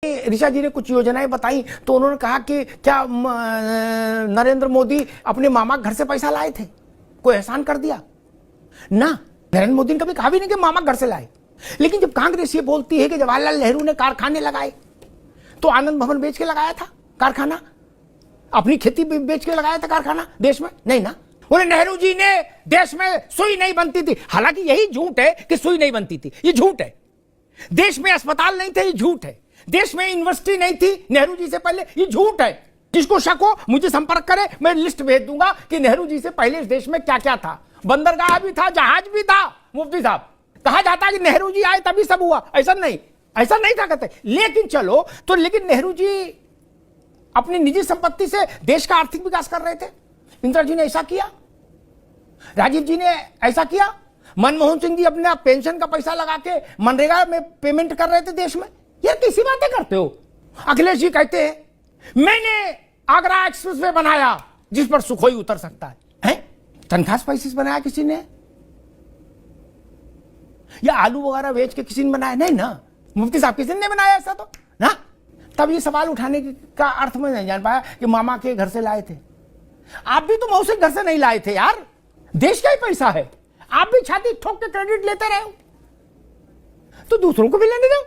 ऋषा जी ने कुछ योजनाएं बताई तो उन्होंने कहा कि क्या नरेंद्र मोदी अपने मामा घर से पैसा लाए थे, कोई एहसान कर दिया ना। नरेंद्र मोदी ने कभी कहा भी नहीं कि मामा घर से लाए। लेकिन जब कांग्रेस ये बोलती है कि जवाहरलाल नेहरू ने कारखाने लगाए तो आनंद भवन बेच के लगाया था कारखाना, अपनी खेती बेच के लगाया था कारखाना देश में, नहीं ना। बोले नेहरू जी ने देश में सुई नहीं बनती थी, हालांकि यही झूठ है कि सुई नहीं बनती थी, ये झूठ है। देश में अस्पताल नहीं थे, ये झूठ है। देश में यूनिवर्सिटी नहीं थी नेहरू जी से पहले, ये झूठ है। जिसको शक हो मुझे संपर्क करे, मैं लिस्ट भेज दूंगा कि नेहरू जी से पहले इस देश में क्या क्या था। बंदरगाह भी था, जहाज भी था। मुफ्ती साहब, कहा जाता कि नेहरू जी आए तभी सब हुआ, ऐसा नहीं था कहते। लेकिन चलो तो, लेकिन नेहरू जी अपनी निजी संपत्ति से देश का आर्थिक विकास कर रहे थे। इंदिरा जी ने ऐसा किया, राजीव जी ने ऐसा किया, मनमोहन सिंह जी अपने पेंशन का पैसा लगा के मनरेगा में पेमेंट कर रहे थे देश में। यार कैसी बातें करते हो। अखिलेश जी कहते हैं मैंने आगरा एक्सप्रेसवे बनाया जिस पर सुखोई उतर सकता है? तनख्वाह पैसे से बनाया किसी ने, या आलू वगैरह बेच के किसी ने बनाया? नहीं ना, मुफ्ती साहब किसी ने बनाया ऐसा तो ना। तब ये सवाल उठाने का अर्थ में नहीं जान पाया कि मामा के घर से लाए थे। आप भी तो मौसी घर से नहीं लाए थे यार, देश का ही पैसा है। आप भी छाती ठोक के क्रेडिट लेते रहे हो, तो दूसरों को भी लेने दो।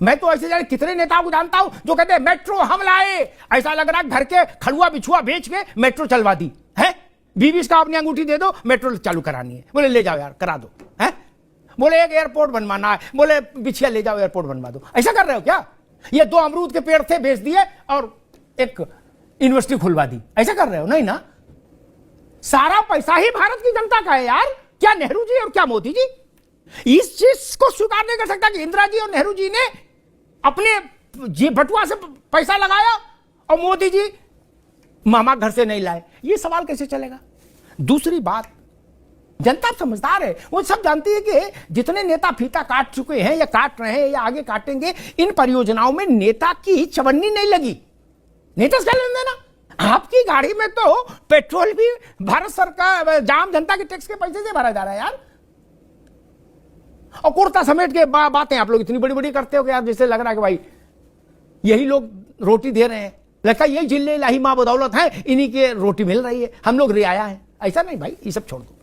मैं तो ऐसे जाने कितने नेताओं को जानता हूं जो कहते हैं मेट्रो हम लाए, ऐसा लग रहा है घर के खड़ुआ बिछुआ बेच के मेट्रो चलवा दी है। 20 का अपनी अंगूठी दे दो, मेट्रो चालू करानी है। बोले ले जाओ यार करा दो है। बोले एक एयरपोर्ट बनवाना है, बोले बिछिया ले जाओ एयरपोर्ट बनवा दो। ऐसा कर रहे हो क्या? ये 2 अमरूद के पेड़ थे बेच दिए और एक यूनिवर्सिटी खुलवा दी, ऐसा कर रहे हो? नहीं ना। सारा पैसा ही भारत की जनता का है यार, क्या नेहरू जी और क्या मोदी जी। इस चीज को स्वीकार नहीं कर सकता कि इंदिरा जी और नेहरू जी ने अपने बटुआ से पैसा लगाया और मोदी जी मामा घर से नहीं लाए। ये सवाल कैसे चलेगा? दूसरी बात, जनता समझदार है, वो सब जानती है कि जितने नेता फीता काट चुके हैं या काट रहे हैं या आगे काटेंगे, इन परियोजनाओं में नेता की चवन्नी नहीं लगी। नेता से क्या लेना देना? आपकी गाड़ी में तो पेट्रोल भी भारत सरकार, जाम जनता के टैक्स के पैसे से भरा जा रहा है यार। और कुर्ता समेट के बातें आप लोग इतनी बड़ी बड़ी करते हो कि यार जैसे लग रहा है कि भाई यही लोग रोटी दे रहे हैं, लगता है यही जिले इलाही माँ बदौलत है, इन्हीं के रोटी मिल रही है, हम लोग रियाया है। ऐसा नहीं भाई, ये सब छोड़ दो।